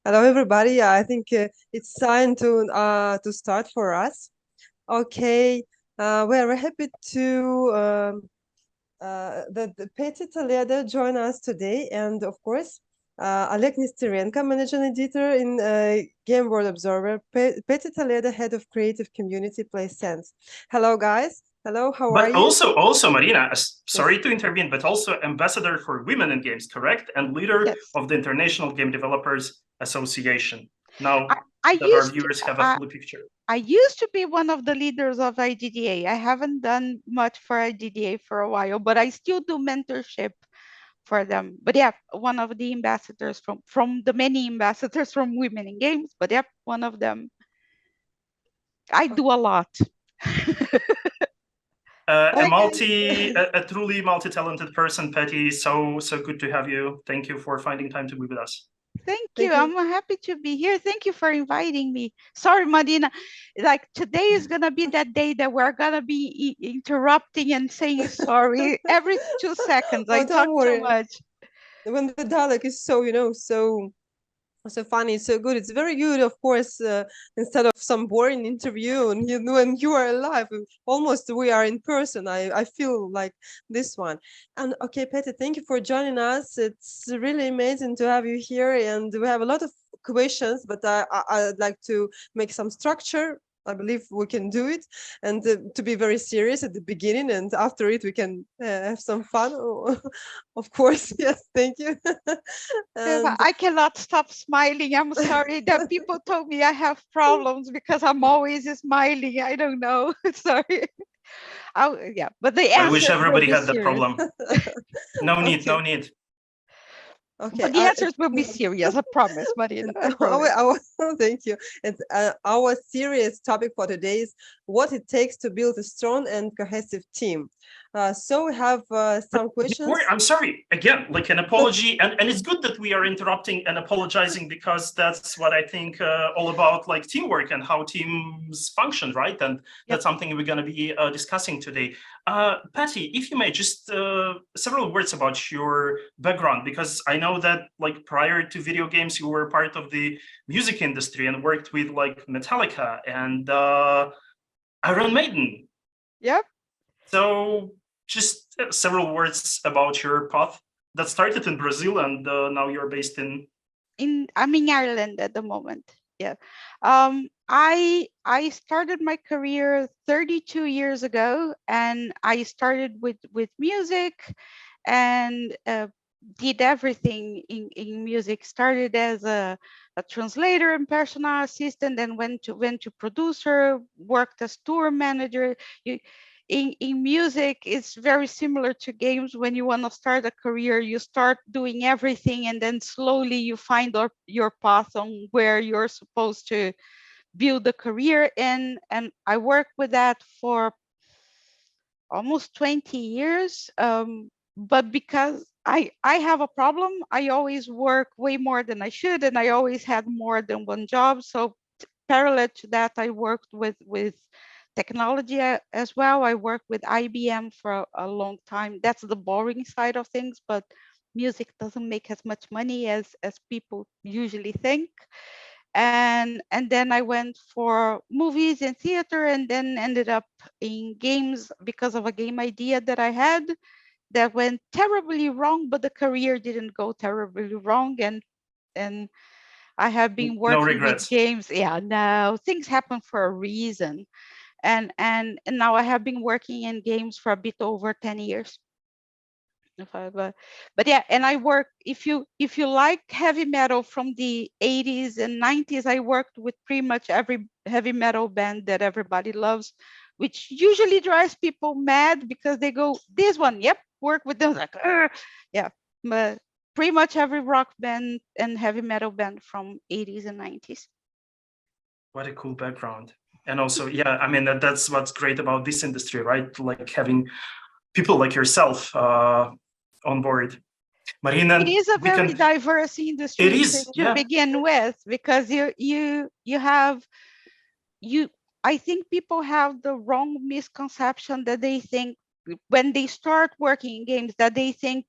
Hello, everybody. I think it's time to start for us. Okay, we are happy to that Patty Toledo join us today, and of course, Oleg Nesterenko, managing editor in Game World Observer. Patty Toledo, head of creative community, PlaySense. Hello, guys. Hello, how are But you? also, Marina, sorry Yes. to intervene, but also ambassador for women in games, correct? And leader Yes. of the International Game Developers Association. Now I that our used to, viewers have a full picture. I used to be one of the leaders of IDDA. I haven't done much for IDDA for a while, but I still do mentorship for them. But yeah, one of the ambassadors from the many ambassadors from Women in Games. But yeah, one of them. I do a lot. A truly multi-talented person, Patty. So good to have you. Thank you for finding time to be with us. Thank you. Thank you. I'm happy to be here. Thank you for inviting me. Sorry, Marina. Like today is gonna be that day that we're gonna be interrupting and saying sorry every 2 seconds. I Oh, talk don't too worry. much. When the dialogue is so funny, so good. It's very good, of course, instead of some boring interview and when you are alive, almost we are in person. I feel like this one. And okay, Petty, thank you for joining us. It's really amazing to have you here, and we have a lot of questions, but I'd like to make some structure. I believe we can do it, and to be very serious at the beginning, and after it we can have some fun. Of course, yes, thank you. Eva, And I cannot stop smiling. I'm sorry that people told me I have problems because I'm always smiling. I don't know. Sorry. Oh, yeah, but the I wish answers will everybody be had that serious. problem. No need, okay, no need. okay. But the answers will be serious. I promise, Marina. I promise. Thank you. And our serious topic for today is what it takes to build a strong and cohesive team. So we have some questions. I'm sorry, again, like an apology. And it's good that we are interrupting and apologizing because that's what I think all about, like teamwork and how teams function, right? And that's something we're going to be discussing today. Patty, if you may, just several words about your background, because I know that like prior to video games, you were part of the music industry and worked with like Metallica and Iron Maiden. Yep. So just several words about your path that started in Brazil and now you're based in. I'm in Ireland at the moment. Yeah. I started my career 32 years ago, and I started with music, and did everything in music. Started as a translator and personal assistant, then went to producer, worked as tour manager. In music, it's very similar to games. When you want to start a career, you start doing everything, and then slowly you find your path on where you're supposed to build a career in. And I worked with that for almost 20 years. But because I have a problem, I always work way more than I should, and I always had more than one job. So parallel to that, I worked with technology as well. I worked with IBM for a long time. That's the boring side of things, but music doesn't make as much money as people usually think. And then I went for movies and theater, and then ended up in games because of a game idea that I had that went terribly wrong, but the career didn't go terribly wrong. And I have been No working with regrets. games. Yeah, no, things happen for a reason. And now I have been working in games for a bit over 10 years. But yeah, and I work, if you like heavy metal from the 80s and 90s, I worked with pretty much every heavy metal band that everybody loves, which usually drives people mad because they go, this one, yep, work with them. Like, "Ugh." Yeah, but pretty much every rock band and heavy metal band from 80s and 90s. What a cool background. And also, yeah, I mean, that's what's great about this industry, right? Like having people like yourself on board. Marina, It is a very diverse it industry is, to yeah. begin with, because you have I think people have the wrong misconception that they think when they start working in games, that they think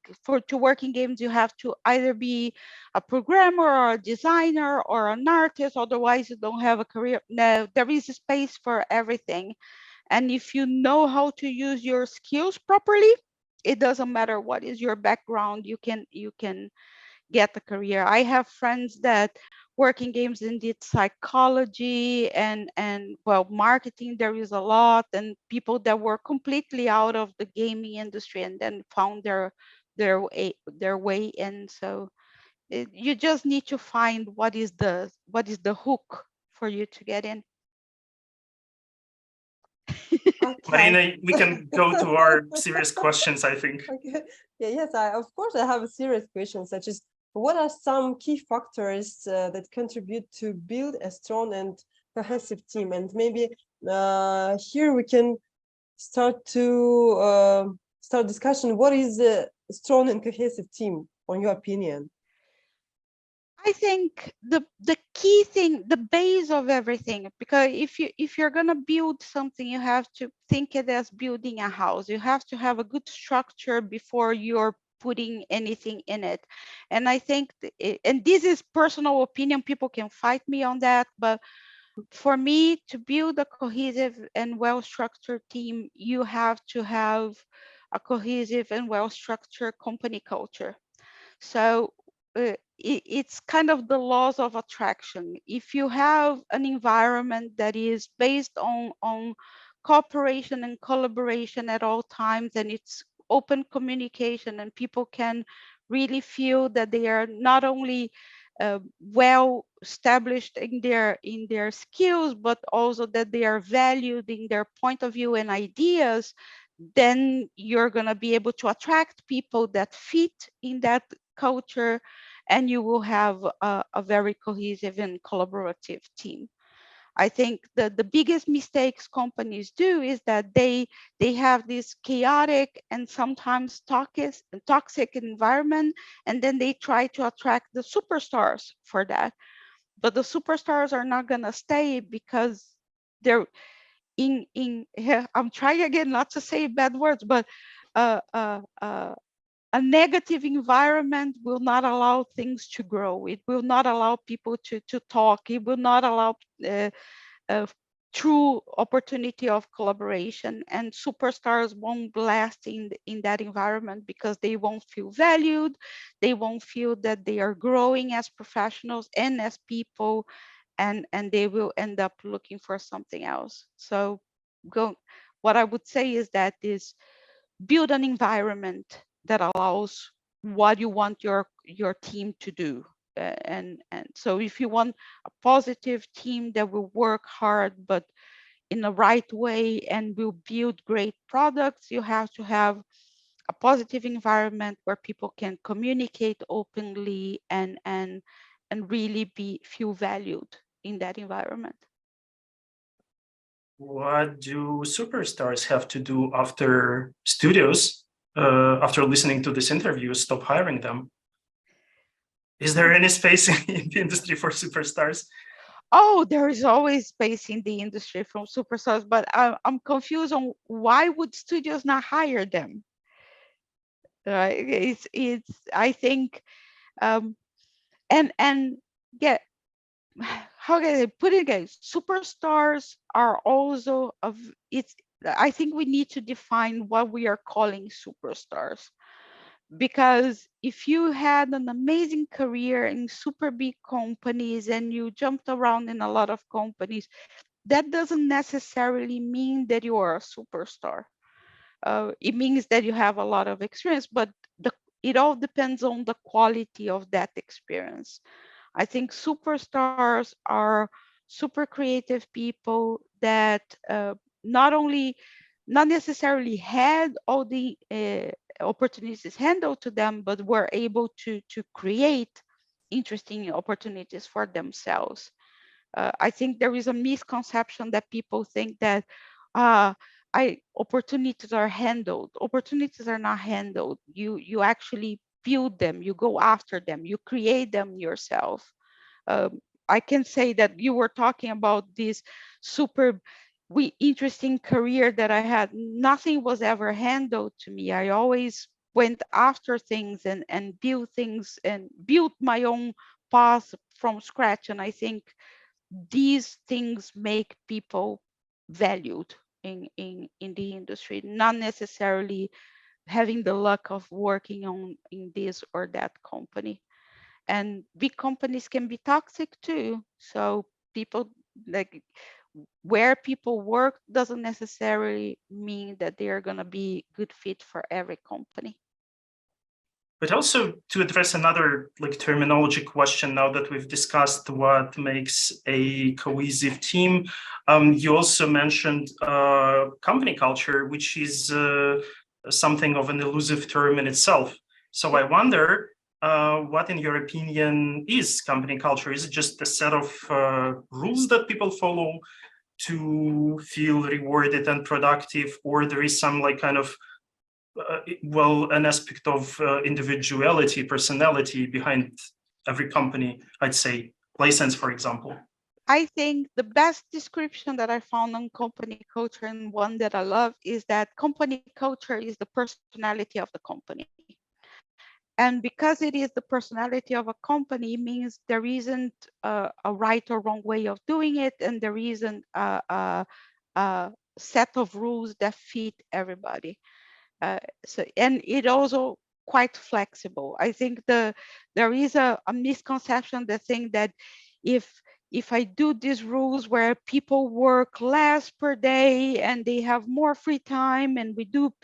to work in games you have to either be a programmer or a designer or an artist, otherwise you don't have a career. No, there is a space for everything. And if you know how to use your skills properly, it doesn't matter what is your background, you can get a career. I have friends that work in games and did psychology and well, marketing. There is a lot, and people that were completely out of the gaming industry and then found their way in. So you just need to find what is the hook for you to get in. Okay. Marina, we can go to our serious questions, I think. Okay. Yeah, yes, of course I have a serious question, such as what are some key factors that contribute to build a strong and cohesive team? And maybe here we can start to start discussion. What is a strong and cohesive team, on your opinion? I think the key thing, the base of everything, because if you're gonna build something, you have to think it as building a house. You have to have a good structure before you're putting anything in it. And I think, and this is personal opinion, people can fight me on that, but for me, to build a cohesive and well-structured team, you have to have a cohesive and well-structured company culture. So it's kind of the laws of attraction. If you have an environment that is based on cooperation and collaboration at all times, and it's open communication, and people can really feel that they are not only well established in their skills, but also that they are valued in their point of view and ideas, then you're going to be able to attract people that fit in that culture, and you will have a very cohesive and collaborative team. I think that the biggest mistakes companies do is that they have this chaotic and sometimes toxic environment, and then they try to attract the superstars for that. But the superstars are not going to stay because they're I'm trying again not to say bad words, but uh, uh, uh, a negative environment will not allow things to grow. It will not allow people to talk. It will not allow uh, true opportunity of collaboration, and superstars won't last in that environment because they won't feel valued. They won't feel that they are growing as professionals and as people, and they will end up looking for something else. So what I would say is that is build an environment that allows what you want your team to do. And so if you want a positive team that will work hard but in the right way and will build great products, you have to have a positive environment where people can communicate openly and really feel valued in that environment. What do superstars have to do after studios, after listening to this interview, stop hiring them? Is there any space in the industry for superstars? Oh, there is always space in the industry from superstars, but I'm confused on why would studios not hire them? Right? It's I think and yeah, how can I put it again? Superstars are also of it's. I think we need to define what we are calling superstars, because if you had an amazing career in super big companies and you jumped around in a lot of companies, that doesn't necessarily mean that you are a superstar. It means that you have a lot of experience, but it all depends on the quality of that experience. I think superstars are super creative people that not necessarily had all the opportunities handed to them, but were able to create interesting opportunities for themselves. I think there is a misconception that people think that uh, opportunities are handled. Opportunities are not handled. You actually build them. You go after them. You create them yourself. I can say that you were talking about these super interesting career that I had, nothing was ever handed to me. I always went after things and built things and built my own path from scratch. And I think these things make people valued in the industry, not necessarily having the luck of working on in this or that company. And big companies can be toxic too. So people, like, where people work doesn't necessarily mean that they are going to be good fit for every company. But also to address another like terminology question, now that we've discussed what makes a cohesive team, you also mentioned company culture, which is something of an elusive term in itself. So I wonder, what in your opinion is company culture? Is it just a set of rules that people follow to feel rewarded and productive, or there is some like kind of an aspect of individuality, personality behind every company? I'd say PlaySense, for example. I think the best description that I found on company culture, and one that I love, is that company culture is the personality of the company. And because it is the personality of a company, it means there isn't a right or wrong way of doing it, and there isn't a set of rules that fit everybody. And it also quite flexible. I think there is a misconception that think that if I do these rules where people work less per day and they have more free time, and we do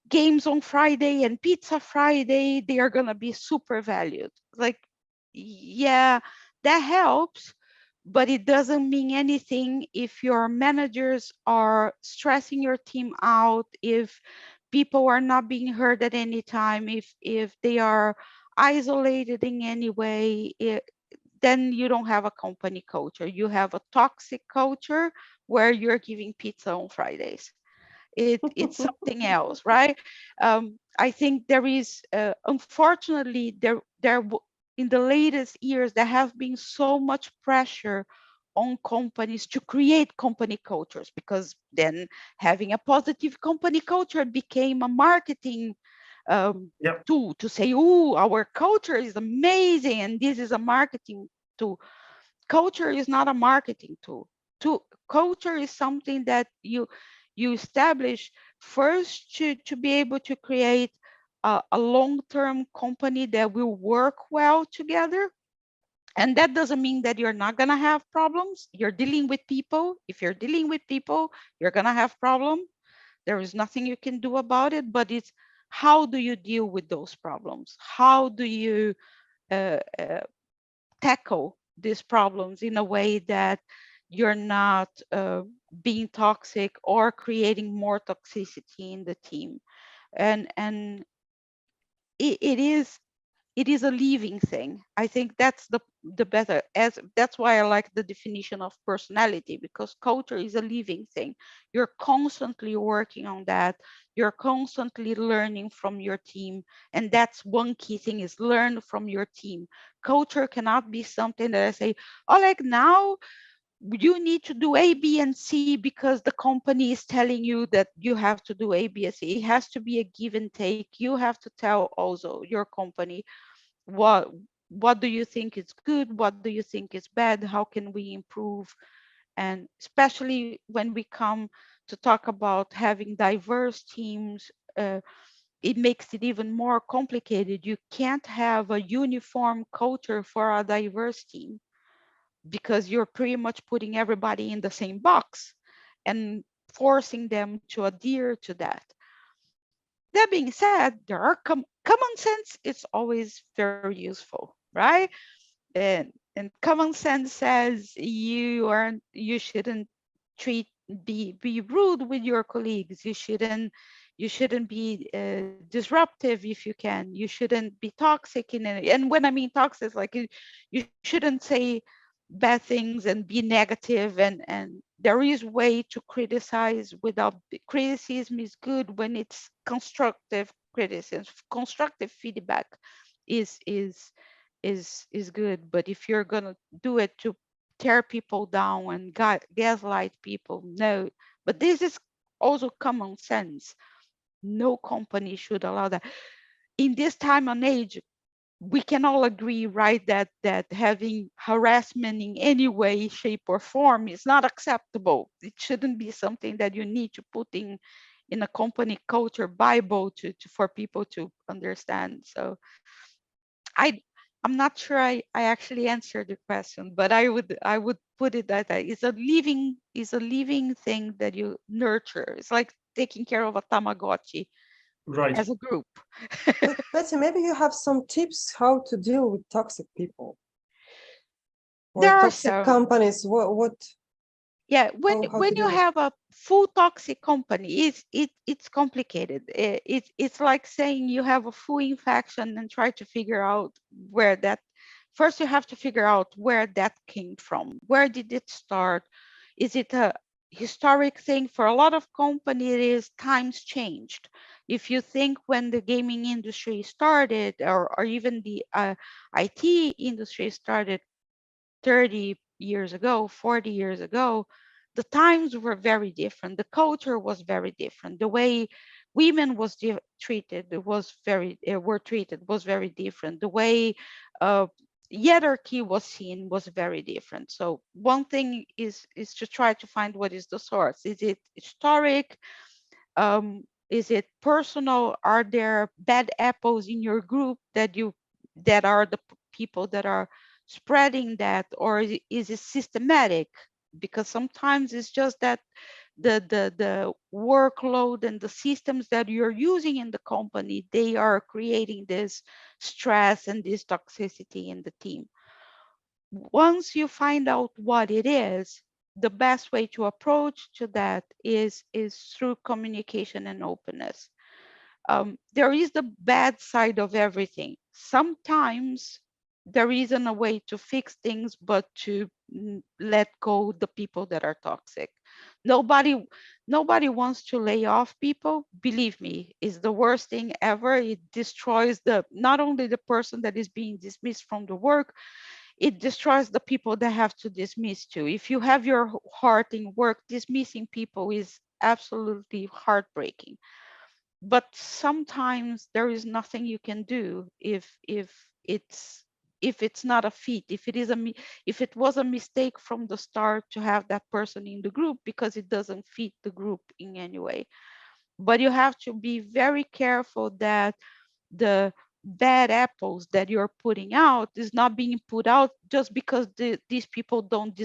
games on Friday and pizza Friday, they are gonna be super valued. Like, yeah, that helps, but it doesn't mean anything if your managers are stressing your team out, if people are not being heard at any time, if they are isolated in any way. Then you don't have a company culture. You have a toxic culture where you're giving pizza on Fridays. It's something else, right? I think there is, unfortunately, in the latest years, there have been so much pressure on companies to create company cultures, because then having a positive company culture became a marketing Yep. tool to say, oh, our culture is amazing, and this is a marketing tool. Culture is not a marketing tool. Culture is something that you establish first to be able to create a long-term company that will work well together. And that doesn't mean that you're not going to have problems. You're dealing with people. If you're dealing with people, you're going to have problems. There is nothing you can do about it, but it's how do you deal with those problems? How do you uh, uh, tackle these problems in a way that you're not being toxic or creating more toxicity in the team? And it is a living thing. I think that's the better, as that's why I like the definition of personality, because culture is a living thing. You're constantly working on that. You're constantly learning from your team, and that's one key thing, is learn from your team. Culture cannot be something that I say, oh, like now you need to do A, B, and C because the company is telling you that you have to do A, B, and C. It has to be a give and take. You have to tell also your company what do you think is good, what do you think is bad, how can we improve. And especially when we come to talk about having diverse teams, it makes it even more complicated. You can't have a uniform culture for a diverse team, because you're pretty much putting everybody in the same box and forcing them to adhere to that. That being said, there are common sense is always very useful, right? And common sense says you shouldn't treat be rude with your colleagues. You shouldn't be disruptive if you can. You shouldn't be toxic in any. And when I mean toxic, like you shouldn't say bad things and be negative. And there is way to criticize without criticism is good when it's constructive criticism. Constructive feedback is good. But if you're gonna do it to tear people down and gaslight people, no, But this is also common sense. No company should allow that. In this time and age, we can all agree, right, that having harassment in any way, shape, or form is not acceptable. It shouldn't be something that you need to put in a company culture Bible for people to understand. So I I'm not sure I actually answered the question, but I would put it that it's a living thing that you nurture. It's like taking care of a Tamagotchi Right. as a group. But Betty, maybe you have some tips how to deal with toxic people or There are toxic some. companies. What Yeah, when how to you deal with? have a full toxic company, it's complicated. It's like saying you have a full infection and try to figure out where that. First, you have to figure out where that came from. Where did it start? Is it a historic thing? For a lot of companies, it is times changed. If you think when the gaming industry started, or even the IT industry started 30 years ago, 40 years ago, the times were very different. The culture was very different. The way women treated were treated was very different. The way uh, hierarchy was seen was very different. So one thing is to try to find what is the source. Is it historic? Is it personal? Are there bad apples in your group that are the people that are spreading that, or is it systematic? Because sometimes it's just that the workload and the systems that you're using in the company, they are creating this stress and this toxicity in the team. Once you find out what it is, the best way to approach to that is through communication and openness. There is the bad side of everything. Sometimes there isn't a way to fix things but to let go the people that are toxic. Nobody nobody wants to lay off people. Believe me, it's the worst thing ever. It destroys the not only the person that is being dismissed from the work, it destroys the people that have to dismiss too. If you have your heart in work, dismissing people is absolutely heartbreaking. But sometimes there is nothing you can do it's if it's not a fit, if it is if it was a mistake from the start to have that person in the group because it doesn't fit the group in any way. But you have to be very careful that the bad apples that you're putting out is not being put out just because these people don't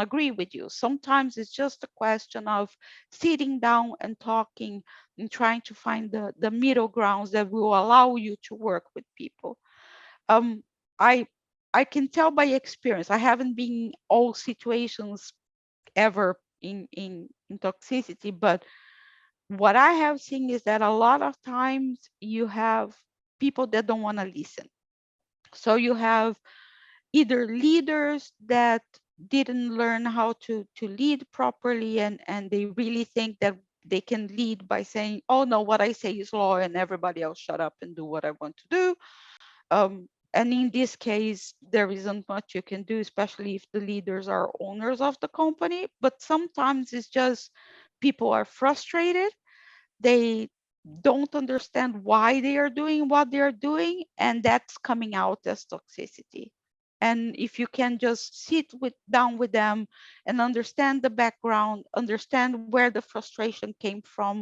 agree with you. Sometimes it's just a question of sitting down and talking and trying to find the middle grounds that will allow you to work with people. um I can tell by experience. I haven't been in all situations ever in toxicity, but what I have seen is that a lot of times you have people that don't want to listen. So you have either leaders that didn't learn how to lead properly, and they really think that they can lead by saying, oh no, what I say is law and everybody else shut up and do what I want to do. And in this case, there isn't much you can do, especially if the leaders are owners of the company. But sometimes it's just people are frustrated, they don't understand why they are doing what they are doing, and that's coming out as toxicity. And if you can just sit down with them and understand the background, understand where the frustration came from.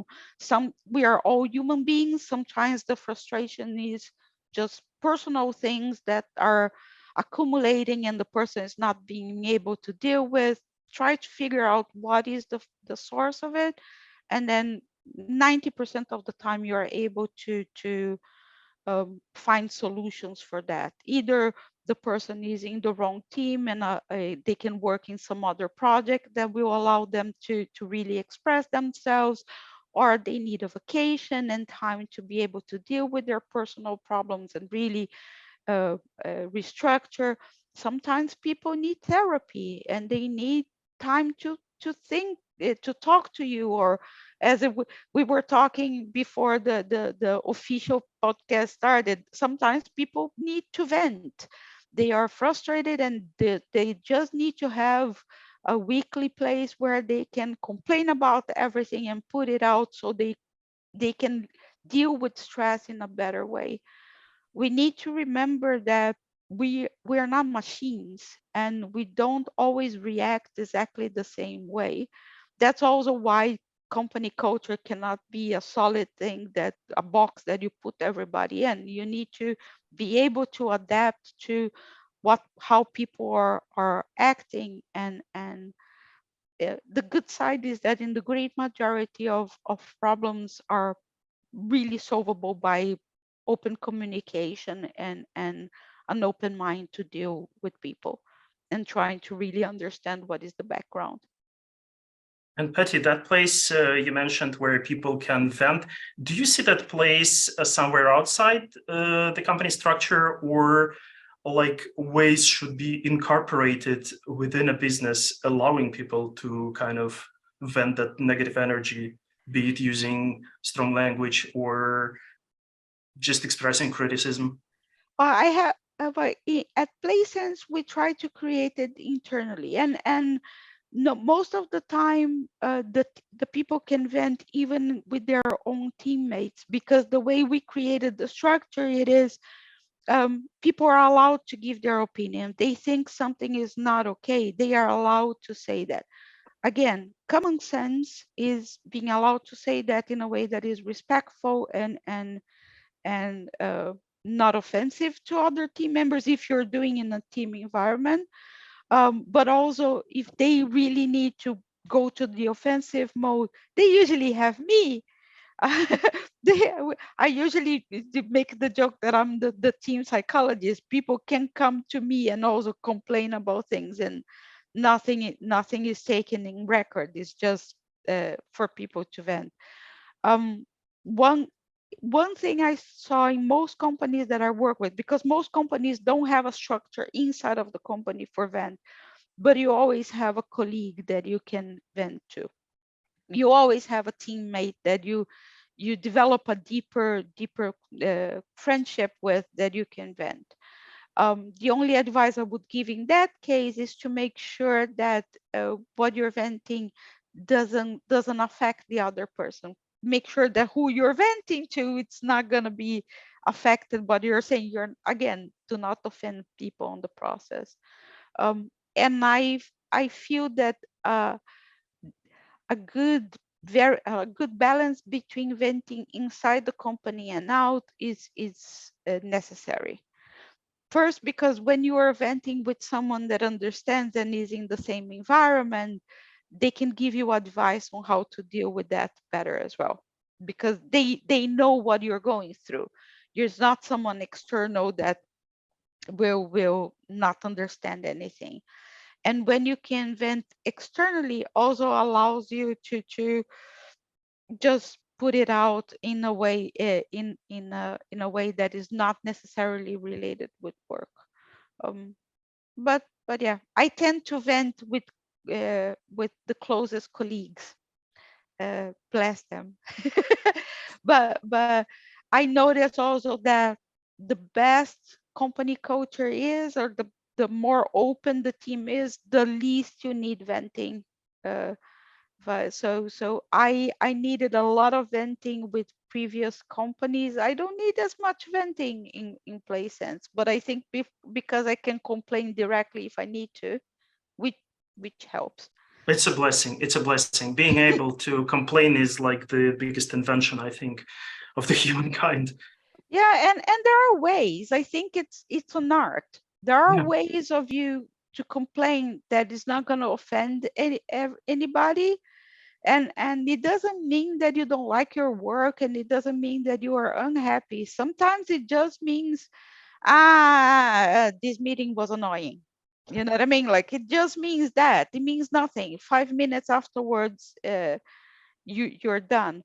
We are all human beings. Sometimes the frustration is just personal things that are accumulating and the person is not being able to deal with. Try to figure out what is the source of it, and then 90% of the time you are able to find solutions for that. Either the person is in the wrong team and they can work in some other project that will allow them to really express themselves, or they need a vacation and time to be able to deal with their personal problems and really restructure. Sometimes people need therapy and they need time to think, to talk to you, or as we were talking before the official podcast started, sometimes people need to vent. They are frustrated and they just need to have a weekly place where they can complain about everything and put it out so they can deal with stress in a better way. We need to remember that we are not machines and we don't always react exactly the same way. That's also why company culture cannot be a solid thing, that a box that you put everybody in. You need to be able to adapt to how people are acting. And the good side is that in the great majority of problems are really solvable by open communication and an open mind to deal with people and trying to really understand what is the background. And Patty, that place you mentioned where people can vent, do you see that place somewhere outside the company structure, or like ways should be incorporated within a business, allowing people to kind of vent that negative energy, be it using strong language or just expressing criticism? I have at PlaySense we try to create it internally, and no, most of the time the people can vent even with their own teammates, because the way we created the structure, it is people are allowed to give their opinion. They think something is not okay, they are allowed to say that. Again, common sense is being allowed to say that in a way that is respectful and not offensive to other team members if you're doing in a team environment. But also, if they really need to go to the offensive mode, they usually have me. they, I usually make the joke that I'm the team psychologist. People can come to me and also complain about things, and nothing is taken in record. It's just for people to vent. Um, one one thing I saw in most companies that I work with, because most companies don't have a structure inside of the company for vent, but you always have a colleague that you can vent to. You always have a teammate that you develop a deeper friendship with, that you can vent. The only advice I would give in that case is to make sure that what you're venting doesn't affect the other person. Make sure that who you're venting to, it's not going to be affected by what you're saying. You're, again, do not offend people on the process. And I feel that a good balance between venting inside the company and out is necessary. First, because when you are venting with someone that understands and is in the same environment, they can give you advice on how to deal with that better as well, because they know what you're going through. There's not someone external that will not understand anything. And when you can vent externally, also allows you to just put it out in a way in a way that is not necessarily related with work. Um, but yeah, I tend to vent with the closest colleagues. Bless them. but I notice also that the best company culture is, or the more open the team is, the least you need venting. So I needed a lot of venting with previous companies. I don't need as much venting in PlaySense, but I think because I can complain directly if I need to, which which helps. It's a blessing. It's a blessing. Being able to complain is like the biggest invention, I think, of the humankind. Yeah, and there are ways. I think it's an art. There are Yeah. ways of you to complain that is not going to offend anybody. And it doesn't mean that you don't like your work, and it doesn't mean that you are unhappy. Sometimes it just means, this meeting was annoying. You know what I mean? Like, it just means that. It means nothing. 5 minutes afterwards, you're done.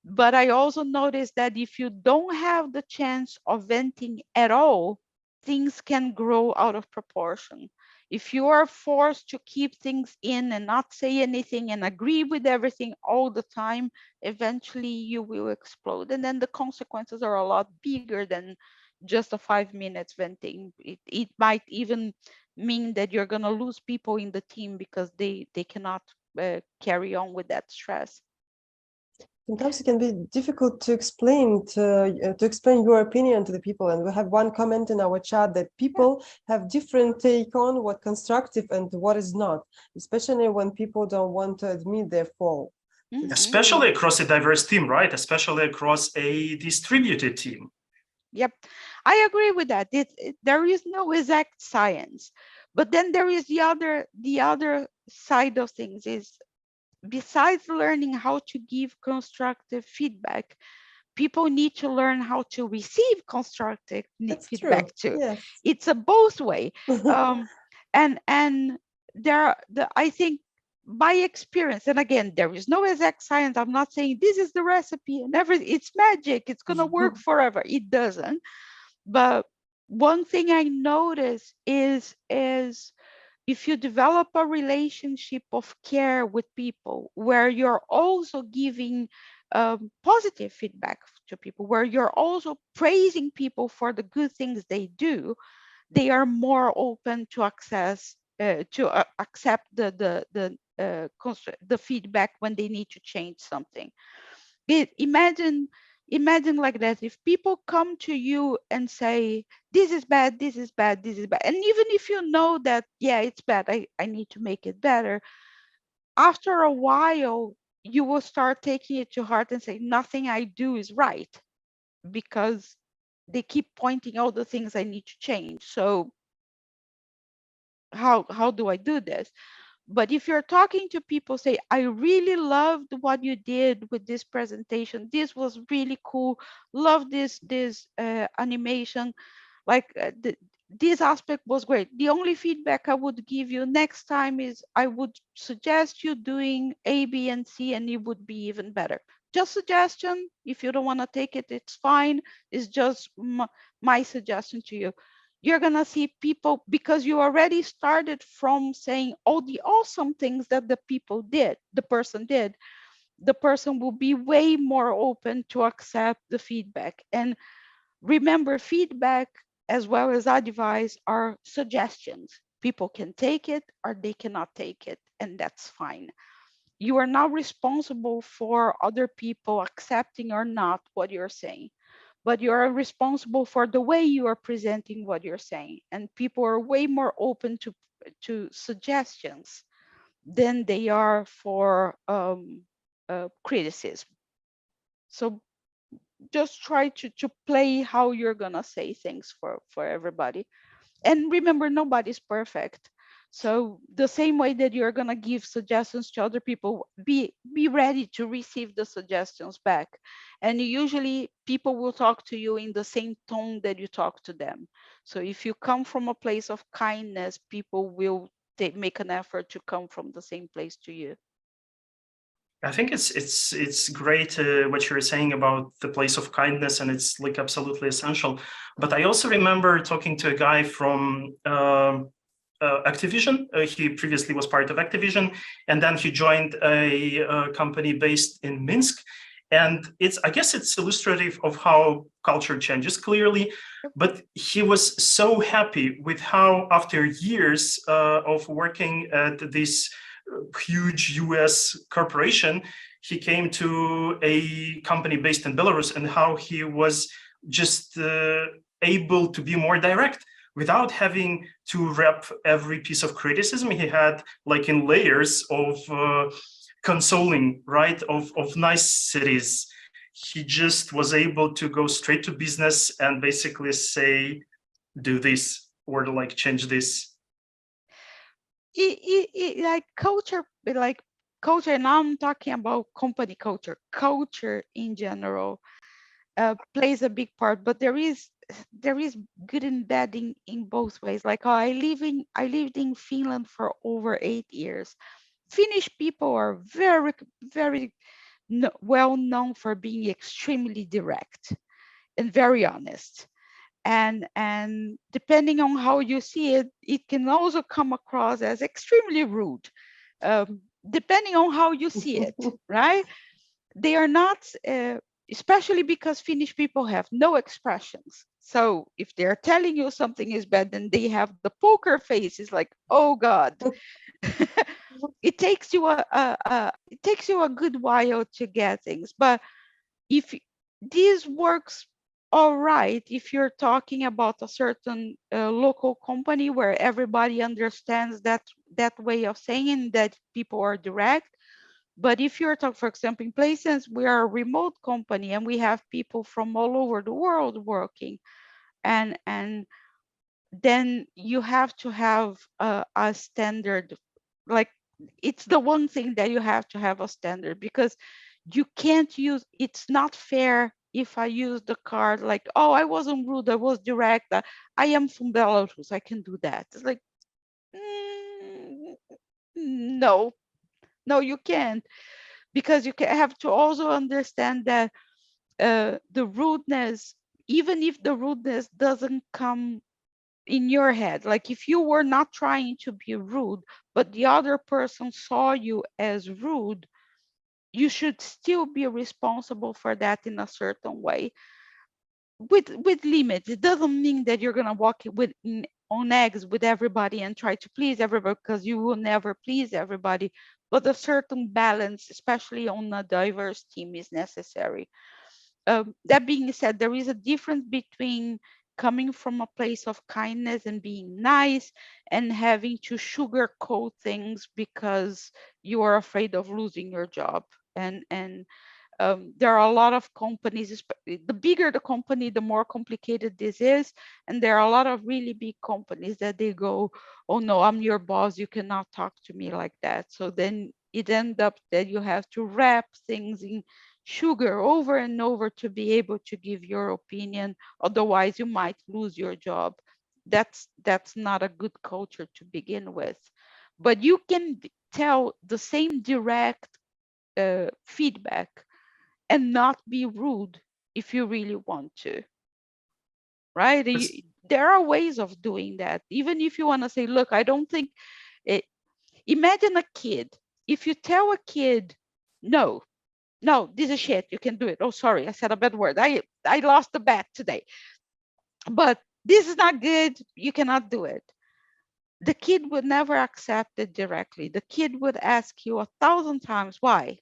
But I also noticed that if you don't have the chance of venting at all, things can grow out of proportion. If you are forced to keep things in and not say anything and agree with everything all the time, eventually you will explode. And then the consequences are a lot bigger than just a 5 minutes venting. It might even mean that you're going to lose people in the team because they cannot carry on with that stress. Sometimes it can be difficult to explain your opinion to the people. And we have one comment in our chat that people have different take on what constructive and what is not, especially when people don't want to admit their fault. Especially across a diverse team, right? Especially across a distributed team. Yep, I agree with that. There is no exact science, but then there is the other side of things is, besides learning how to give constructive feedback, people need to learn how to receive constructive feedback too. Yes. It's a both way. And I think by experience, and again, there is no exact science. I'm not saying this is the recipe and it's magic, it's going to work forever. It doesn't. But one thing I notice is if you develop a relationship of care with people where you're also giving positive feedback to people, where you're also praising people for the good things they do, they are more open to accept the feedback when they need to change something. Imagine like that. If people come to you and say, this is bad, this is bad, this is bad, and even if you know that, yeah, it's bad, I need to make it better, after a while, you will start taking it to heart and say, nothing I do is right, because they keep pointing out the things I need to change. So how do I do this? But if you're talking to people, say, I really loved what you did with this presentation. This was really cool. Love this animation. Like this aspect was great. The only feedback I would give you next time is I would suggest you doing A, B, and C, and it would be even better. Just suggestion. If you don't want to take it, it's fine. It's just my suggestion to you. You're going to see people, because you already started from saying all the awesome things that the person did, the person will be way more open to accept the feedback. And remember, feedback as well as advice are suggestions. People can take it or they cannot take it, and that's fine. You are not responsible for other people accepting or not what you're saying, but you are responsible for the way you are presenting what you're saying. And people are way more open to suggestions than they are for criticism. So just try to play how you're gonna say things for everybody. And remember, nobody's perfect. So the same way that you're gonna give suggestions to other people, be ready to receive the suggestions back. And usually people will talk to you in the same tone that you talk to them. So if you come from a place of kindness, people will make an effort to come from the same place to you. I think it's great what you're saying about the place of kindness, and it's like absolutely essential. But I also remember talking to a guy from Activision. He previously was part of Activision, and then he joined a company based in Minsk. And I guess it's illustrative of how culture changes clearly. But he was so happy with how, after years of working at this huge US corporation, he came to a company based in Belarus, and how he was just able to be more direct without having to wrap every piece of criticism he had like in layers of consoling, right, of niceties. He just was able to go straight to business and basically say, do this, or like change this. Like culture, and I'm talking about company culture in general plays a big part, but there is good and bad in both ways. Like I lived in Finland for over 8 years. Finnish people are very, very well known for being extremely direct and very honest. And depending on how you see it, it can also come across as extremely rude, depending on how you see it, right? They are not, especially because Finnish people have no expressions. So if they're telling you something is bad, then they have the poker face. It's like, oh God. It takes you a good while to get things. But if this works all right, if you're talking about a certain local company where everybody understands that way of saying that people are direct. But if you're talking, for example, in PlaySense, we are a remote company and we have people from all over the world working, and then you have to have a standard. Like, it's the one thing that you have to have a standard, because you can't use, it's not fair if I use the card like, oh, I wasn't rude, I was direct, I am from Belarus, I can do that. It's like, no, you can't, because you have to also understand that the rudeness, even if the rudeness doesn't come in your head, like if you were not trying to be rude, but the other person saw you as rude, you should still be responsible for that in a certain way, with limits. It doesn't mean that you're gonna walk with on eggs with everybody and try to please everybody, because you will never please everybody. But a certain balance, especially on a diverse team, is necessary. That being said, there is a difference between coming from a place of kindness and being nice, and having to sugarcoat things because you are afraid of losing your job. And there are a lot of companies, the bigger the company, the more complicated this is. And there are a lot of really big companies that they go, oh no, I'm your boss, you cannot talk to me like that. So then it ends up that you have to wrap things in sugar over and over to be able to give your opinion. Otherwise you might lose your job. That's not a good culture to begin with. But you can tell the same direct feedback and not be rude if you really want to, right? There are ways of doing that. Even if you want to say, look, I don't think it, imagine a kid. If you tell a kid, no, this is shit, you can do it. Oh, sorry, I said a bad word. I lost the bet today, but this is not good, you cannot do it. The kid would never accept it directly. The kid would ask you 1,000 times, why,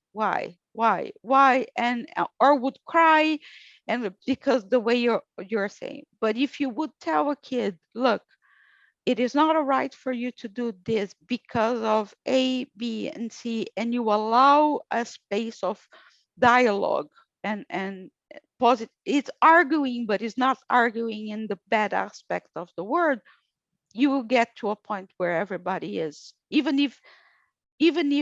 and or would cry, and because the way you're saying. But if you would tell a kid, look, it is not all right for you to do this because of A, B, and C, and you allow a space of dialogue and positive. It's arguing, but it's not arguing in the bad aspect of the word. You will get to a point where everybody is, even if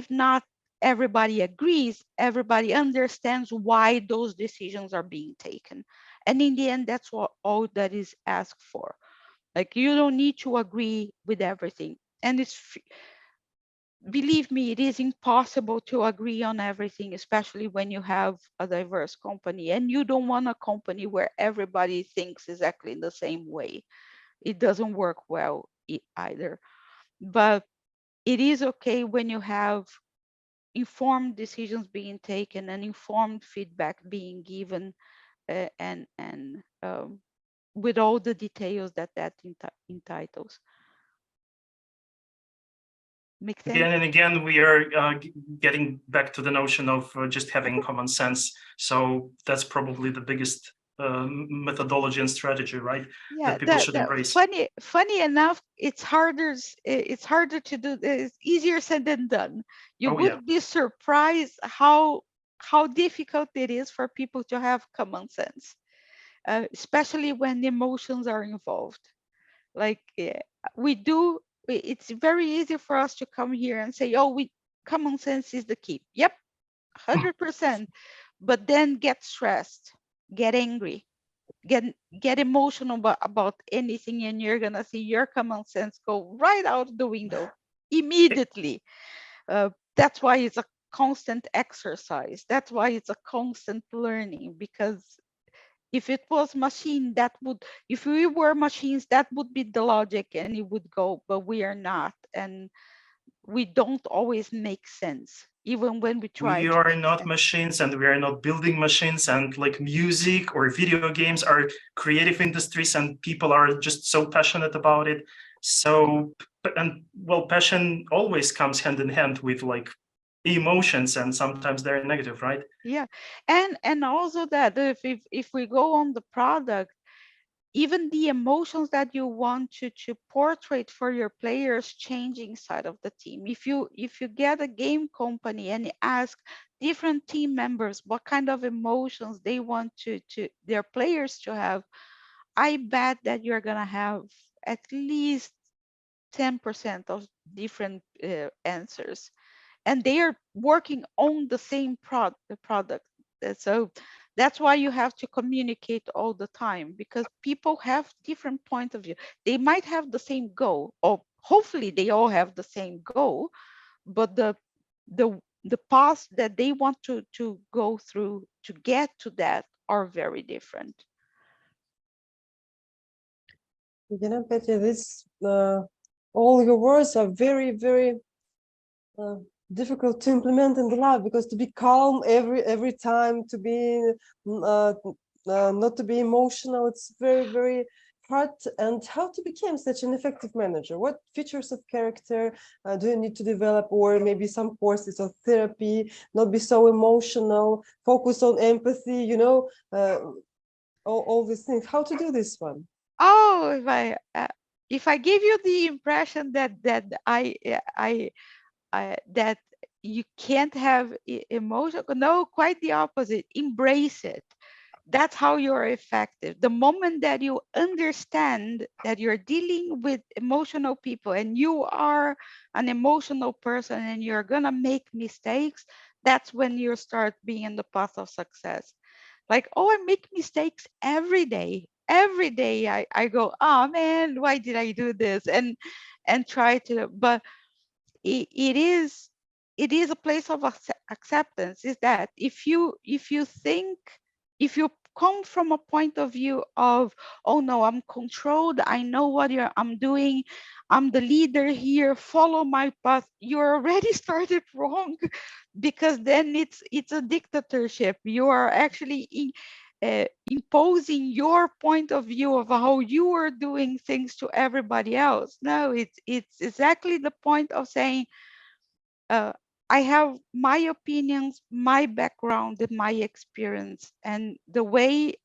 not everybody agrees, everybody understands why those decisions are being taken. And in the end, that's what all that is asked for. Like, you don't need to agree with everything. And believe me, it is impossible to agree on everything, especially when you have a diverse company, and you don't want a company where everybody thinks exactly the same way. It doesn't work well either. But it is okay when you have informed decisions being taken and informed feedback being given, and with all the details that entitles. Make sense? Again and again, we are getting back to the notion of just having common sense. So that's probably the biggest methodology and strategy, right? Yeah, that people should embrace. Funny enough, it's harder to do. It's easier said than done. You would be surprised how difficult it is for people to have common sense, especially when emotions are involved. Like, it's very easy for us to come here and say, oh, common sense is the key. Yep, 100%. But then get stressed, get angry, get emotional about anything, and you're gonna see your common sense go right out the window immediately. That's why it's a constant exercise. That's why it's a constant learning, because if it was machine, if we were machines, that would be the logic and it would go, but we are not. And we don't always make sense, even when we try We to are make not sense. machines, and we are not building machines, and like music or video games are creative industries, and people are just so passionate about it. So, and well, passion always comes hand in hand with like emotions, and sometimes they're negative, right? Yeah, and also that if we go on the product, even the emotions that you want to portray for your players change inside of the team. If you get a game company and ask different team members what kind of emotions they want to their players to have, I bet that you're gonna have at least 10% of different answers, and they are working on the same product. So that's why you have to communicate all the time, because people have different point of view. They might have the same goal, or hopefully they all have the same goal, but the path that they want to go through to get to that are very different. Patty, this all your words are very, very difficult to implement in the life, because to be calm every time, to be not to be emotional, it's very, very hard. And how to become such an effective manager? What features of character do you need to develop, or maybe some courses of therapy? Not be so emotional, focus on empathy, all these things. How to do this one? Oh, if I give you the impression that that you can't have emotion, no, quite the opposite. Embrace it. That's how you're effective. The moment that you understand that you're dealing with emotional people and you are an emotional person and you're gonna make mistakes, that's when you start being in the path of success. Like, oh, I make mistakes every day. Every day I go, oh man, why did I do this? And try to, but it is a place of acceptance. Is that if you think, if you come from a point of view of, oh no, I'm controlled, I know what I'm doing, I'm the leader here, follow my path, you're already started wrong, because then it's a dictatorship. You are actually imposing your point of view of how you are doing things to everybody else. No, it's exactly the point of saying, uh, I have my opinions, my background, and my experience, and the way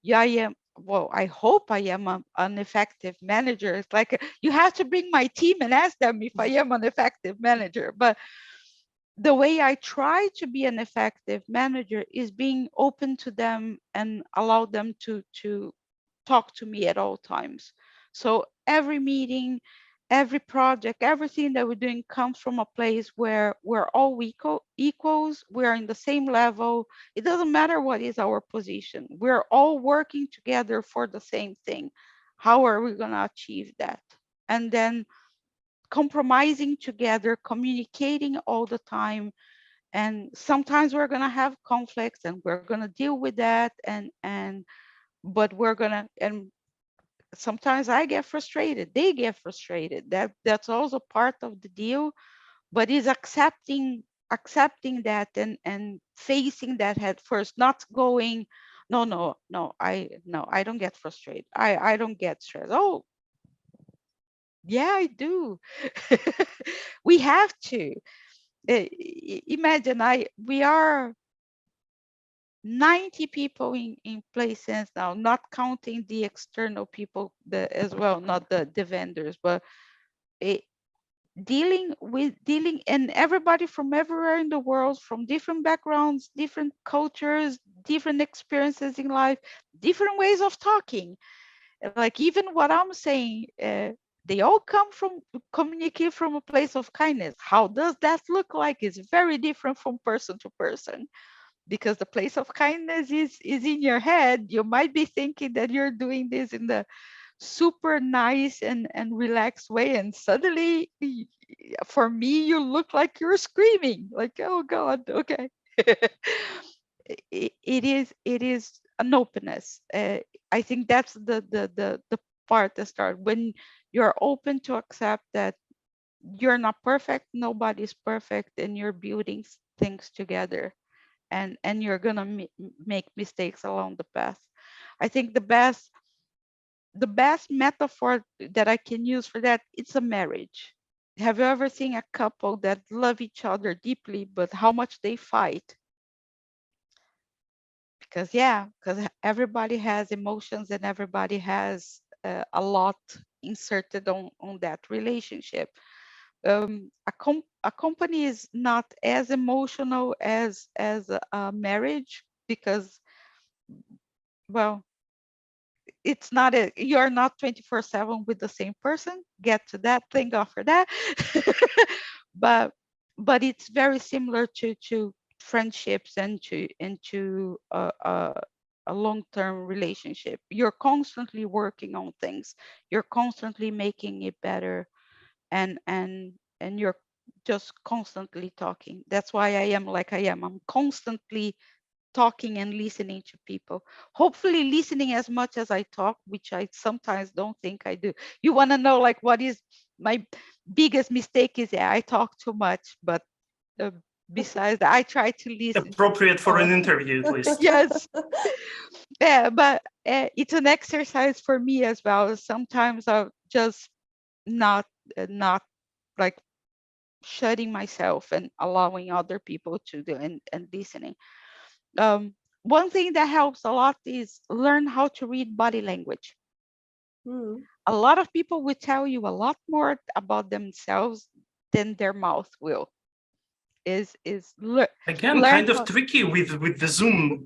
yeah, I am. Well, I hope I am an effective manager. It's like, you have to bring my team and ask them if I am an effective manager. But the way I try to be an effective manager is being open to them and allow them to talk to me at all times. So every meeting, every project, everything that we're doing comes from a place where we're all equals, we're in the same level. It doesn't matter what is our position. We're all working together for the same thing. How are we going to achieve that? And then compromising together, communicating all the time. And sometimes we're going to have conflicts and we're going to deal with that. But we're going to, and sometimes I get frustrated, they get frustrated. That's also part of the deal, but is accepting that and facing that head first, not going, no, I don't get frustrated. I don't get stressed. Oh, yeah, I do. We have to. Imagine we are 90 people in PlaySense now, not counting the external people as well, not the vendors, but it, dealing and everybody from everywhere in the world, from different backgrounds, different cultures, different experiences in life, different ways of talking. Like, even what I'm saying, they all communicate from a place of kindness. How does that look like? It's very different from person to person, because the place of kindness is in your head. You might be thinking that you're doing this in the super nice and relaxed way, and suddenly, for me, you look like you're screaming, like, oh god, okay. It is an openness. I think that's the part that start when you're open to accept that you're not perfect, nobody's perfect, and you're building things together, and you're gonna make mistakes along the path. I think the best metaphor that I can use for that, it's a marriage. Have you ever seen a couple that love each other deeply, but how much they fight? Because everybody has emotions, and everybody has a lot inserted on that relationship. A company is not as emotional as a marriage, because, well, it's not you're not 24/7 with the same person. Get to that, thank God for that. but it's very similar to friendships, and to a long-term relationship. You're constantly working on things, you're constantly making it better, and you're just constantly talking. That's why I am like I am. I'm constantly talking and listening to people, hopefully listening as much as I talk, which I sometimes don't think I do. You want to know, like, what is my biggest mistake? Is that I talk too much, but uh, besides that, I try to listen to Appropriate for an people. interview, at least. Yes. Yeah, but it's an exercise for me as well. Sometimes I'm just not like shutting myself and allowing other people to do, and listening. One thing that helps a lot is learn how to read body language. Mm. A lot of people will tell you a lot more about themselves than their mouth will. Again, Learn kind of how. tricky with the Zoom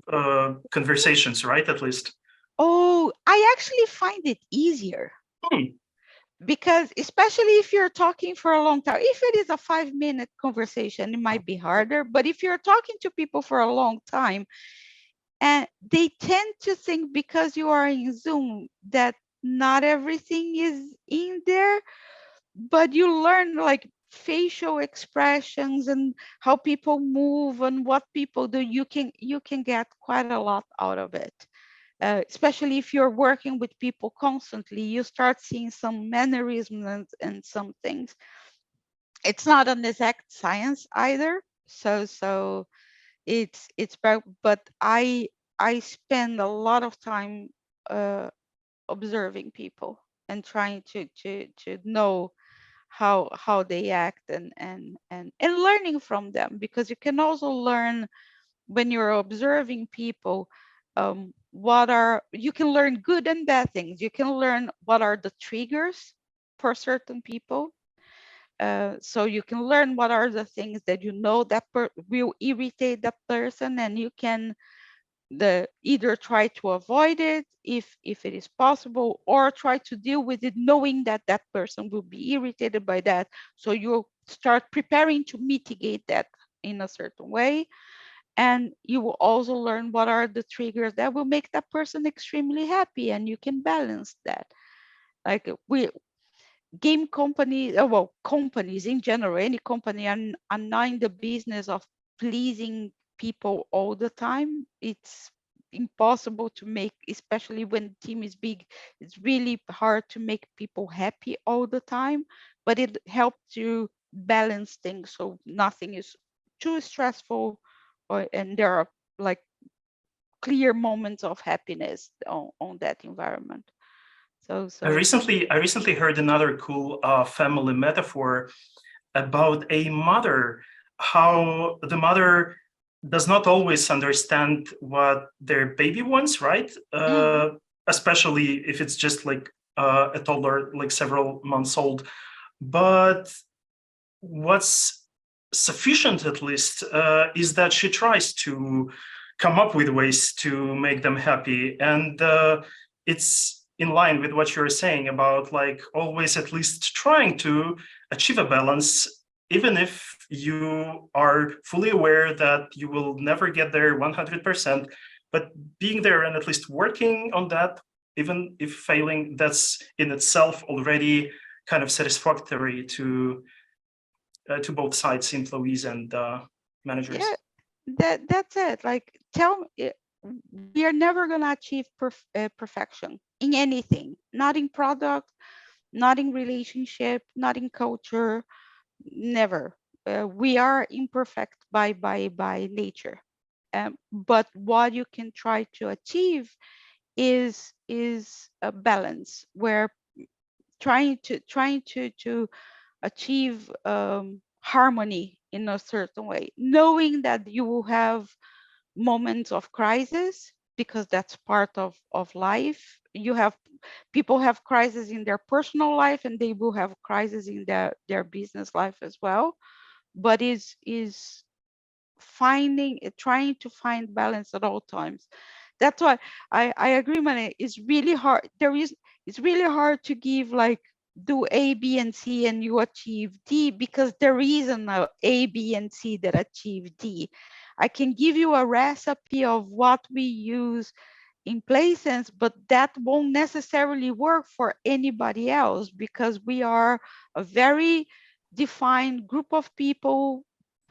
conversations, right? At least. Oh, I actually find it easier, Hmm. because especially if you're talking for a long time. If it is a 5-minute conversation, it might be harder. But if you're talking to people for a long time, and they tend to think, because you are in Zoom, that not everything is in there, but you learn like facial expressions and how people move and what people do. You can get quite a lot out of it. Especially if you're working with people constantly, you start seeing some mannerisms and some things. It's not an exact science either, so but I spend a lot of time uh, observing people and trying to know how they act, and learning from them, because you can also learn when you're observing people. You can learn good and bad things. You can learn what are the triggers for certain people. So you can learn what are the things that that will irritate that person, and you can either try to avoid it if it is possible, or try to deal with it knowing that that person will be irritated by that. So you start preparing to mitigate that in a certain way. And you will also learn what are the triggers that will make that person extremely happy, and you can balance that. Like we game companies, well, companies in general, any company are not in the business of pleasing people all the time. It's impossible to make, especially when the team is big. It's really hard to make people happy all the time, but it helps to balance things so nothing is too stressful, and there are like clear moments of happiness on that environment. so I so recently I recently heard another cool family metaphor about a mother, how the mother does not always understand what their baby wants, right? mm, Especially if it's just like a toddler, like several months old. But what's sufficient, at least, is that she tries to come up with ways to make them happy. And it's in line with what you're saying about like always at least trying to achieve a balance, even if you are fully aware that you will never get there 100%, but being there and at least working on that, even if failing, that's in itself already kind of satisfactory to both sides, employees and yeah, managers. that's it. Like, tell me, we are never going to achieve perfection in anything, not in product, not in relationship, not in culture. never. We are imperfect by nature. But what you can try to achieve is a balance where trying to achieve harmony in a certain way, knowing that you will have moments of crisis, because that's part of life. You have people have crises in their personal life, and they will have crises in their business life as well. But is trying to find balance at all times. That's why I agree, man. It's really hard. It's really hard to give like do A, B, and C and you achieve D, because there isn't A, B, and C that achieve D. I can give you a recipe of what we use in PlaySense, but that won't necessarily work for anybody else, because we are a very defined group of people,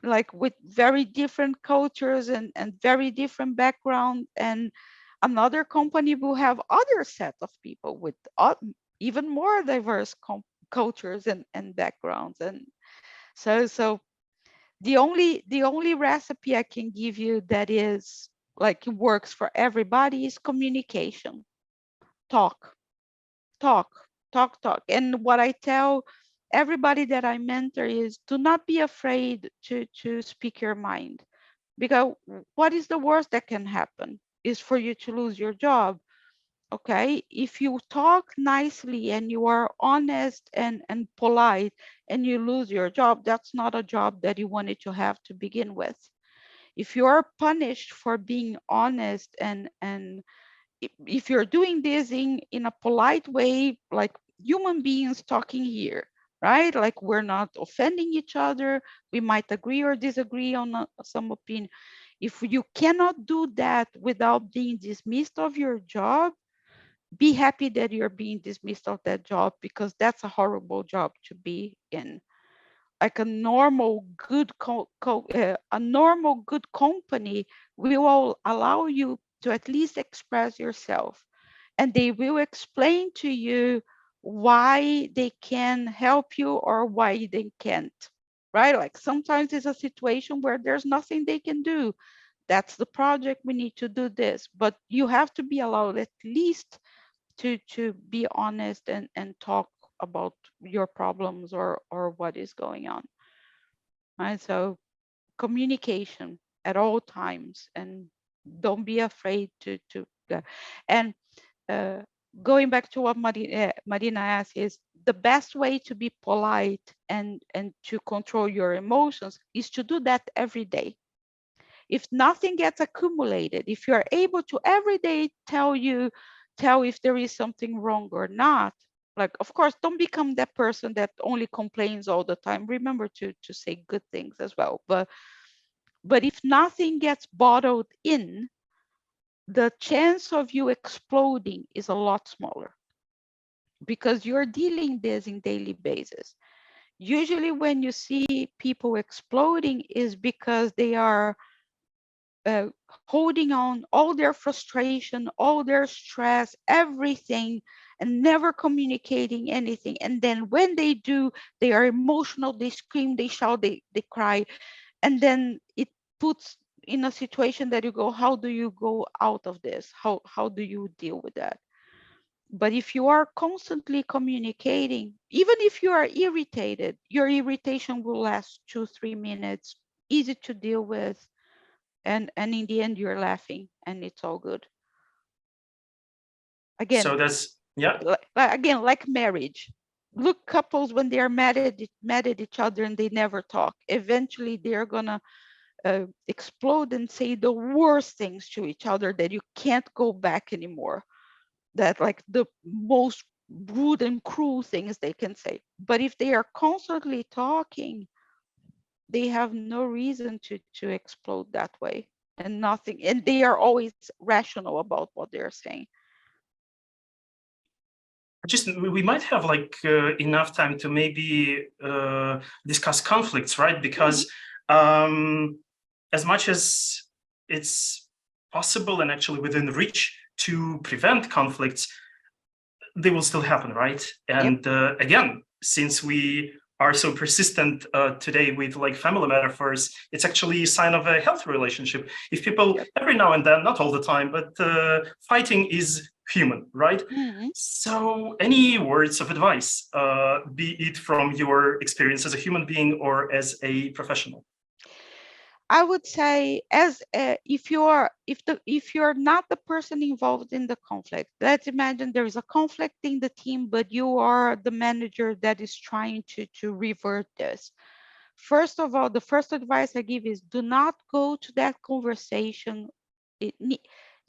like with very different cultures and very different background. And another company will have other set of people with even more diverse cultures and backgrounds. And so the only recipe I can give you that is like it works for everybody is communication. Talk, talk, talk. And what I tell everybody that I mentor is, do not be afraid to speak your mind, because what is the worst that can happen is for you to lose your job. Okay, if you talk nicely and you are honest and polite and you lose your job, that's not a job that you wanted to have to begin with. If you are punished for being honest and if you're doing this in a polite way, like human beings talking here, right? Like we're not offending each other. We might agree or disagree on some opinion. If you cannot do that without being dismissed of your job, be happy that you're being dismissed of that job, because that's a horrible job to be in. Like a normal good company will allow you to at least express yourself, and they will explain to you why they can help you or why they can't, right? Like sometimes it's a situation where there's nothing they can do. That's the project, we need to do this, but you have to be allowed at least to be honest and talk about your problems or what is going on, right? So communication at all times, and don't be afraid to and uh, going back to what Marina asked, is the best way to be polite and to control your emotions is to do that every day. If nothing gets accumulated, if you're able to every day tell if there is something wrong or not, like of course don't become that person that only complains all the time. Remember to say good things as well, but if nothing gets bottled in, the chance of you exploding is a lot smaller, because you're dealing this in daily basis. Usually when you see people exploding is because they are holding on all their frustration, all their stress, everything, and never communicating anything. And then when they do, they are emotional, they scream, they shout, they cry. And then it puts in a situation that you go, how do you go out of this? How do you deal with that? But if you are constantly communicating, even if you are irritated, your irritation will last 2-3 minutes, easy to deal with, and in the end you're laughing and it's all good. Again, So that's, yeah. Again, like marriage. Look, couples when they are mad at each other and they never talk, eventually they're gonna explode and say the worst things to each other that you can't go back anymore. That like the most rude and cruel things they can say. But if they are constantly talking, they have no reason to explode that way, and nothing, and they are always rational about what they're saying. Just we might have like enough time to maybe discuss conflicts, right? Because as much as it's possible and actually within reach to prevent conflicts, they will still happen, right? And again, since we are so persistent today with like family metaphors, it's actually a sign of a healthy relationship. If people every now and then, not all the time, but fighting is human, right? Mhm. So any words of advice, be it from your experience as a human being or as a professional? I would say, as if you're not the person involved in the conflict, let's imagine there is a conflict in the team, but you are the manager that is trying to revert this. First of all, the first advice I give is do not go to that conversation. It,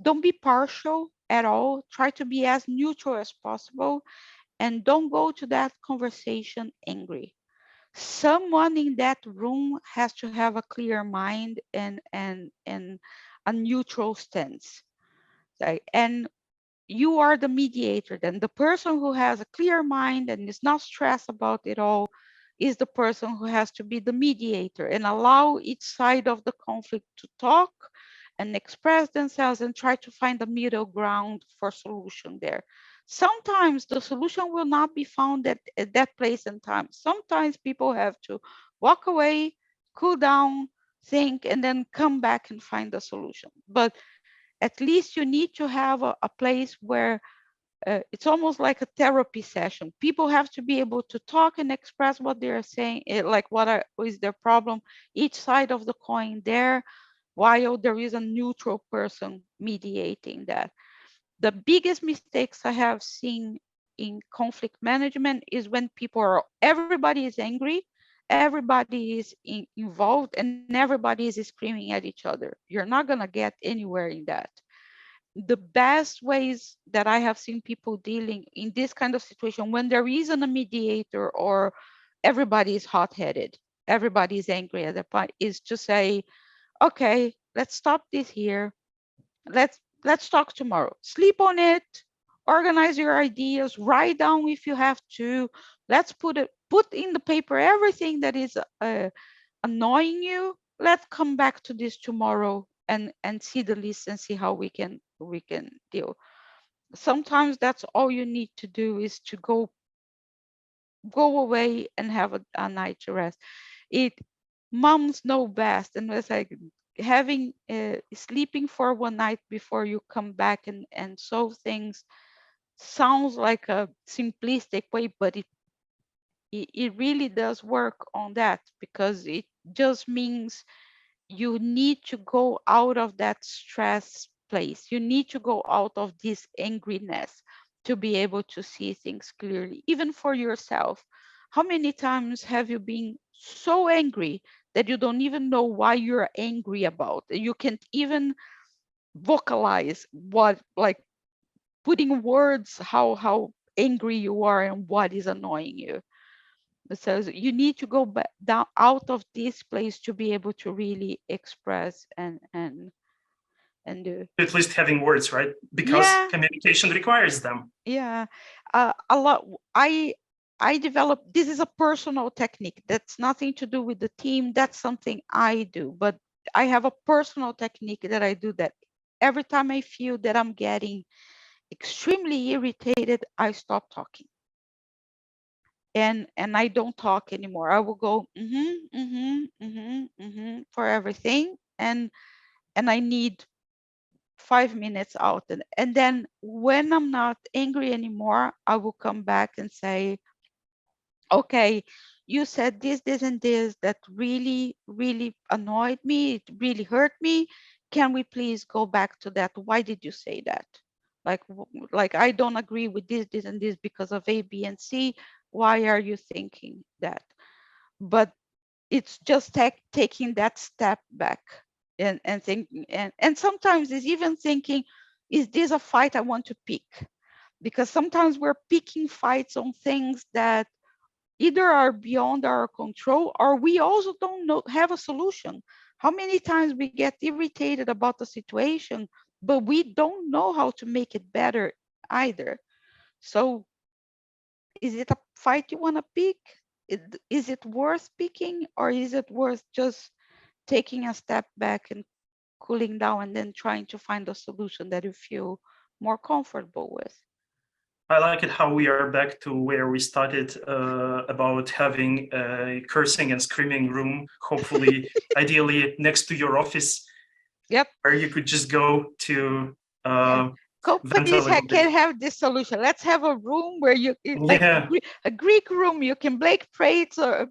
don't be partial at all. Try to be as neutral as possible, and don't go to that conversation angry. Someone in that room has to have a clear mind and a neutral stance. And you are the mediator. Then the person who has a clear mind and is not stressed about it all is the person who has to be the mediator and allow each side of the conflict to talk and express themselves and try to find a middle ground for solution there. Sometimes the solution will not be found at that place and time. Sometimes people have to walk away, cool down, think, and then come back and find the solution. But at least you need to have a place where it's almost like a therapy session. People have to be able to talk and express what they're saying, like is their problem, each side of the coin there, while there is a neutral person mediating that. The biggest mistakes I have seen in conflict management is when everybody is angry, everybody is involved, and everybody is screaming at each other. You're not going to get anywhere in that. The best ways that I have seen people dealing in this kind of situation when there isn't a mediator or everybody is hot-headed, everybody is angry at the point, is to say, okay, let's stop this here. Let's talk tomorrow. Sleep on it, organize your ideas, write down if you have to. Let's put in the paper everything that is annoying you. Let's come back to this tomorrow and see the list and see how we can deal. Sometimes that's all you need to do is to go away and have a night to rest. It Moms know best, and it's like having sleeping for one night before you come back and solve things sounds like a simplistic way, but it really does work on that, because it just means you need to go out of that stress place. You need to go out of this angriness to be able to see things clearly, even for yourself. How many times have you been so angry that you don't even know why you're angry about? You can't even vocalize what, like, putting words how angry you are and what is annoying you. So you need to go back down out of this place to be able to really express and do. At least having words, right? Because Yeah, communication requires them. yeah. A lot. I developed. This is a personal technique. That's nothing to do with the team. That's something I do. But I have a personal technique that I do. That every time I feel that I'm getting extremely irritated, I stop talking. And I don't talk anymore. I will go for everything, and I need 5 minutes out, and then when I'm not angry anymore, I will come back and say, okay, you said this and this that really really annoyed me, it really hurt me. Can we please go back to that? Why did you say that? Like I don't agree with this and this because of A, B, and C. Why are you thinking that? But it's just taking that step back and thinking, and sometimes it's even thinking, is this a fight I want to pick? Because sometimes we're picking fights on things that either are beyond our control, or we also don't know have a solution. How many times we get irritated about the situation, but we don't know how to make it better either. So is it a fight you want to pick? Is it worth picking, or is it worth just taking a step back and cooling down and then trying to find a solution that you feel more comfortable with? I like it how we are back to where we started about having a cursing and screaming room, hopefully, ideally next to your office. Yep. Where you could just go to companies can have this solution. Let's have a room where you like a Greek room. You can break plates or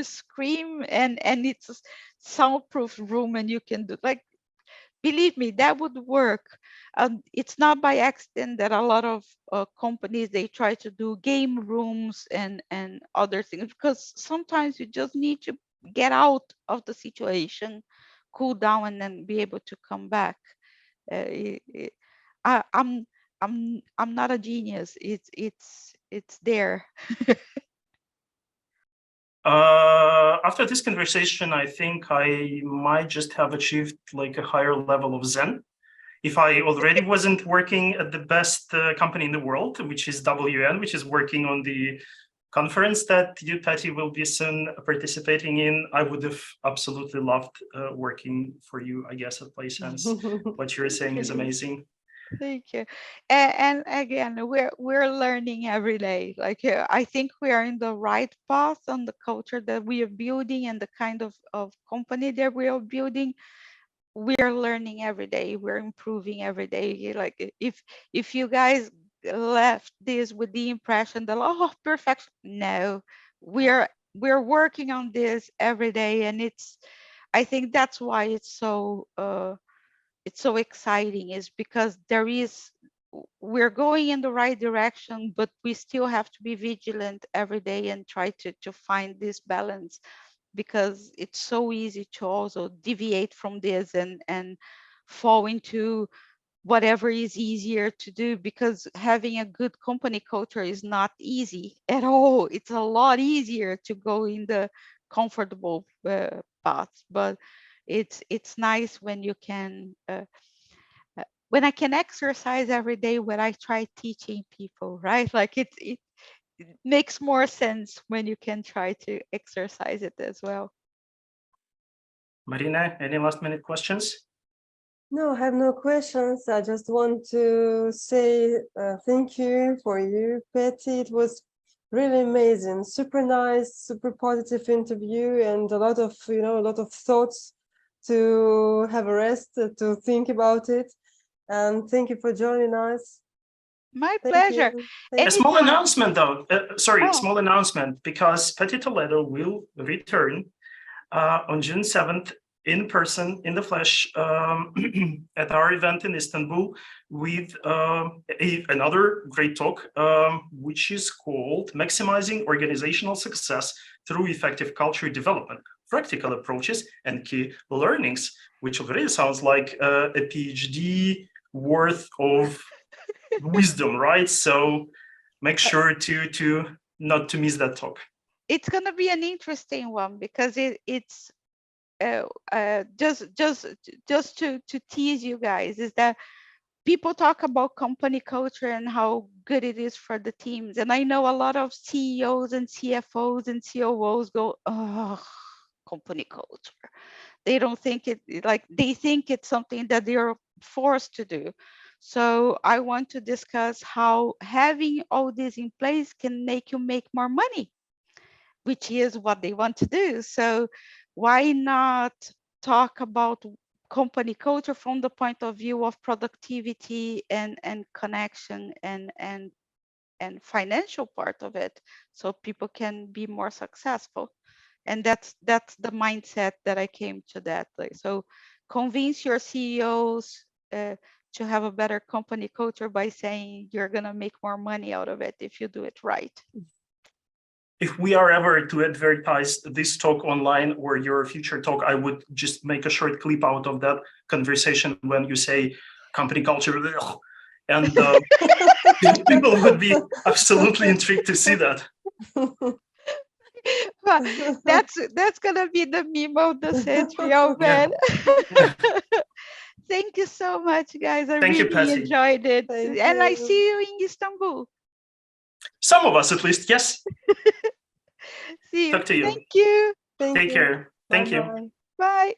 scream, and it's a soundproof room, and you can do like. Believe me, that would work. It's not by accident that a lot of companies, they try to do game rooms and other things, because sometimes you just need to get out of the situation, cool down, and then be able to come back. I'm not a genius. It's there. After this conversation, I think I might just have achieved like a higher level of Zen. If I already wasn't working at the best company in the world, which is WN, which is working on the conference that you, Patty, will be soon participating in, I would have absolutely loved working for you, I guess, at PlaySense. What you're saying is amazing. Thank you. And again, we're learning every day. Like I think we are in the right path on the culture that we are building and the kind of company that we are building. We are learning every day. We're improving every day. Like if you guys left this with the impression that, oh, perfect, no, we're working on this every day, and I think that's why it's so exciting, is because we're going in the right direction, but we still have to be vigilant every day and try to find this balance, because it's so easy to also deviate from this and fall into whatever is easier to do, because having a good company culture is not easy at all. It's a lot easier to go in the comfortable path, but it's nice when you can when I can exercise every day when I try teaching people, right? Like it makes more sense when you can try to exercise it as well. Marina, any last minute questions? No, I have no questions. I just want to say thank you for you, Patty. It was really amazing, super nice, super positive interview, and a lot of thoughts to have a rest, to think about it. And thank you for joining us. My pleasure. A small announcement, though. Small announcement, because Patty Toledo will return on June 7th in person, in the flesh, at our event in Istanbul with another great talk, which is called Maximizing Organizational Success Through Effective Culture Development, Practical Approaches and Key Learnings, which already sounds like a PhD worth of wisdom, right? So make sure to not to miss that talk. It's going to be an interesting one, because it's just to tease you guys, is that people talk about company culture and how good it is for the teams, and I know a lot of CEOs and CFOs and COOs go, oh, company culture. They don't think they think it's something that they're forced to do. So I want to discuss how having all this in place can make you make more money, which is what they want to do. So why not talk about company culture from the point of view of productivity and connection and financial part of it, so people can be more successful. And that's the mindset that I came to that. So convince your CEOs to have a better company culture by saying you're going to make more money out of it if you do it right. If we are ever to advertise this talk online or your future talk, I would just make a short clip out of that conversation when you say company culture, and people would be absolutely intrigued to see that. Well, that's gonna be the meme of the century, oh man. Thank you so much, guys. I really enjoyed it. And I see you in Istanbul. Some of us, at least, yes. See you. Talk to you. Thank you. Take care. Thank you. Bye.